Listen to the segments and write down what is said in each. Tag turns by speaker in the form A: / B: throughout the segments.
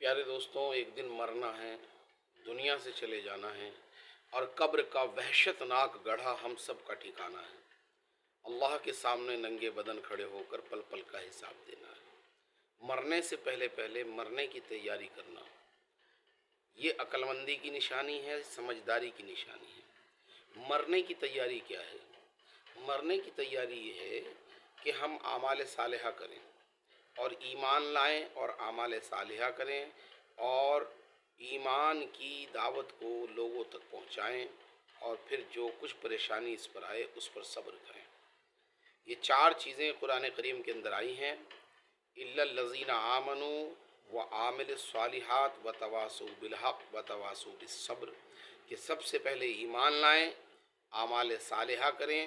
A: پیارے دوستوں، ایک دن مرنا ہے، دنیا سے چلے جانا ہے، اور قبر کا وحشت ناک گڑھا ہم سب کا ٹھکانا ہے۔ اللہ کے سامنے ننگے بدن کھڑے ہو کر پل پل کا حساب دینا ہے۔ مرنے سے پہلے پہلے مرنے کی تیاری کرنا، یہ عقل مندی کی نشانی ہے، سمجھداری کی نشانی ہے۔ مرنے کی تیاری کیا ہے؟ مرنے کی تیاری یہ ہے کہ ہم اعمال صالحہ کریں اور ایمان لائیں اور اعمال صالحہ کریں، اور ایمان کی دعوت کو لوگوں تک پہنچائیں، اور پھر جو کچھ پریشانی اس پر آئے اس پر صبر کریں۔ یہ چار چیزیں قرآن کریم کے اندر آئی ہیں: الا الذین آمنوا وعاملوا الصالحات وتواصوا بالحق وتواصوا بالصبر، کہ سب سے پہلے ایمان لائیں، اعمال صالحہ کریں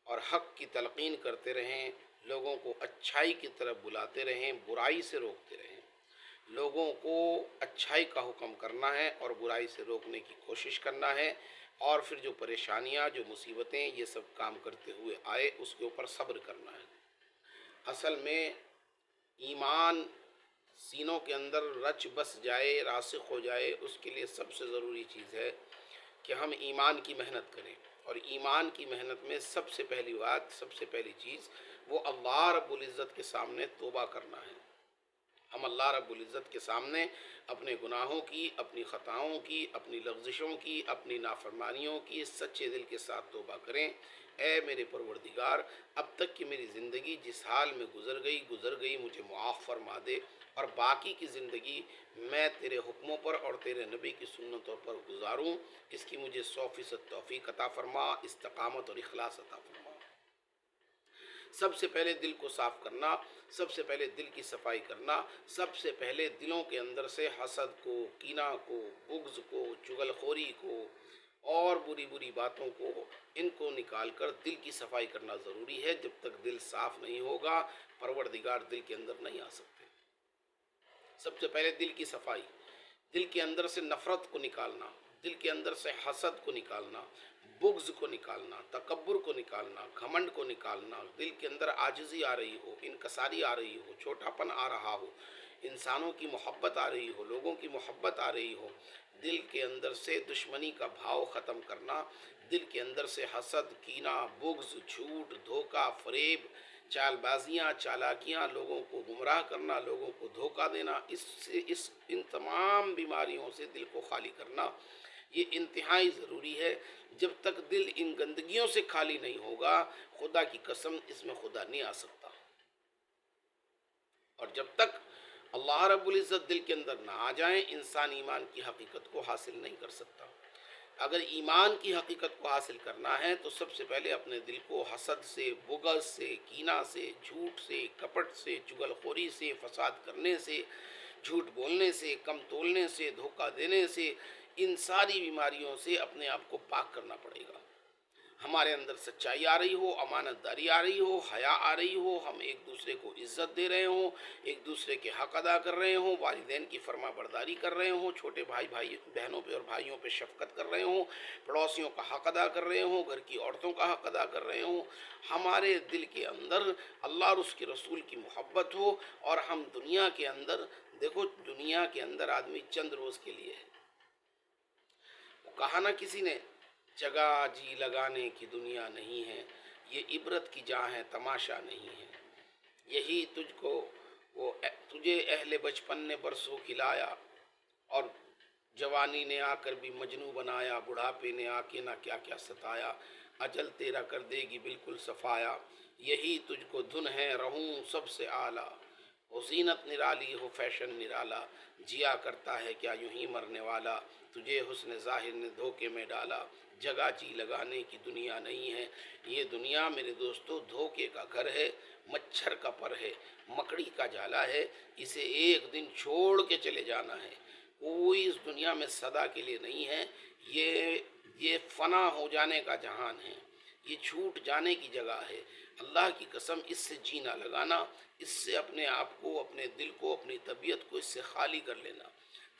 A: اور حق کی تلقین کرتے رہیں، لوگوں کو اچھائی کی طرف بلاتے رہیں، برائی سے روکتے رہیں۔ لوگوں کو اچھائی کا حکم کرنا ہے اور برائی سے روکنے کی کوشش کرنا ہے، اور پھر جو پریشانیاں، جو مصیبتیں یہ سب کام کرتے ہوئے آئے اس کے اوپر صبر کرنا ہے۔ اصل میں ایمان سینوں کے اندر رچ بس جائے، راسخ ہو جائے، اس کے لیے سب سے ضروری چیز ہے کہ ہم ایمان کی محنت کریں، اور ایمان کی محنت میں سب سے پہلی بات، سب سے پہلی چیز وہ اللہ رب العزت کے سامنے توبہ کرنا ہے۔ ہم اللہ رب العزت کے سامنے اپنے گناہوں کی، اپنی خطاؤں کی، اپنی لغزشوں کی، اپنی نافرمانیوں کی سچے دل کے ساتھ توبہ کریں۔ اے میرے پروردگار، اب تک کی میری زندگی جس حال میں گزر گئی مجھے معاف فرما دے، اور باقی کی زندگی میں تیرے حکموں پر اور تیرے نبی کی سنتوں پر گزاروں، اس کی مجھے 100% توفیق عطا فرما، استقامت اور اخلاص عطا فرما۔ سب سے پہلے دل کو صاف کرنا، سب سے پہلے دل کی صفائی کرنا، سب سے پہلے دلوں کے اندر سے حسد کو، کینہ کو، بغض کو، چغل خوری کو اور بری بری باتوں کو، ان کو نکال کر دل کی صفائی کرنا ضروری ہے۔ جب تک دل صاف نہیں ہوگا پروردگار دل کے اندر نہیں آ سکتے۔ سب سے پہلے دل کی صفائی، دل کے اندر سے نفرت کو نکالنا، دل کے اندر سے حسد کو نکالنا، بغض کو نکالنا، تکبر کو نکالنا، گھمنڈ کو نکالنا، دل کے اندر عاجزی آ رہی ہو، انکساری آ رہی ہو، چھوٹا پن آ رہا ہو، انسانوں کی محبت آ رہی ہو، لوگوں کی محبت آ رہی ہو، دل کے اندر سے دشمنی کا بھاؤ ختم کرنا، دل کے اندر سے حسد، کینہ، بغض، جھوٹ، دھوکہ، فریب، چال بازیاں، چالاکیاں، لوگوں کو گمراہ کرنا، لوگوں کو دھوکہ دینا، ان تمام بیماریوں سے دل کو خالی کرنا، یہ انتہائی ضروری ہے۔ جب تک دل ان گندگیوں سے خالی نہیں ہوگا، خدا کی قسم اس میں خدا نہیں آ سکتا، اور جب تک اللہ رب العزت دل کے اندر نہ آ جائیں انسان ایمان کی حقیقت کو حاصل نہیں کر سکتا۔ اگر ایمان کی حقیقت کو حاصل کرنا ہے تو سب سے پہلے اپنے دل کو حسد سے، بغض سے، کینہ سے، جھوٹ سے، کپٹ سے، چغل خوری سے، فساد کرنے سے، جھوٹ بولنے سے، کم تولنے سے، دھوکہ دینے سے، ان ساری بیماریوں سے اپنے آپ کو پاک کرنا پڑے گا۔ ہمارے اندر سچائی آ رہی ہو، امانت داری آ رہی ہو، حیا آ رہی ہو، ہم ایک دوسرے کو عزت دے رہے ہوں، ایک دوسرے کے حق ادا کر رہے ہوں، والدین کی فرما برداری کر رہے ہوں، چھوٹے بھائی بہنوں پہ اور بھائیوں پہ شفقت کر رہے ہوں، پڑوسیوں کا حق ادا کر رہے ہوں، گھر کی عورتوں کا حق ادا کر رہے ہوں، ہمارے دل کے اندر اللہ اور اس کے رسول کی محبت ہو، اور ہم دنیا کے اندر، دیکھو دنیا کے اندر آدمی چند روز کے لیے ہے۔ وہ کہا نا کسی نے، جگہ جی لگانے کی دنیا نہیں ہے، یہ عبرت کی جہاں ہے، تماشا نہیں ہے۔ یہی تجھے اہل بچپن نے برسوں کھلایا، اور جوانی نے آ کر بھی مجنوں بنایا، بڑھاپے نے آ کے نہ کیا کیا ستایا، اجل تیرا کر دے گی بالکل صفایا، یہی تجھ کو دھن ہے رہوں سب سے اعلیٰ، ہو زینت نرالی ہو فیشن نرالا، جیا کرتا ہے کیا یوں ہی مرنے والا، تجھے حسن ظاہر نے دھوکے میں ڈالا، جگہ جی لگانے کی دنیا نہیں ہے۔ یہ دنیا میرے دوستو دھوکے کا گھر ہے، مچھر کا پر ہے، مکڑی کا جالا ہے، اسے ایک دن چھوڑ کے چلے جانا ہے۔ کوئی اس دنیا میں سدا کے لیے نہیں ہے، یہ فنا ہو جانے کا جہان ہے، یہ چھوٹ جانے کی جگہ ہے۔ اللہ کی قسم اس سے جینا لگانا، اس سے اپنے آپ کو، اپنے دل کو، اپنی طبیعت کو اس سے خالی کر لینا،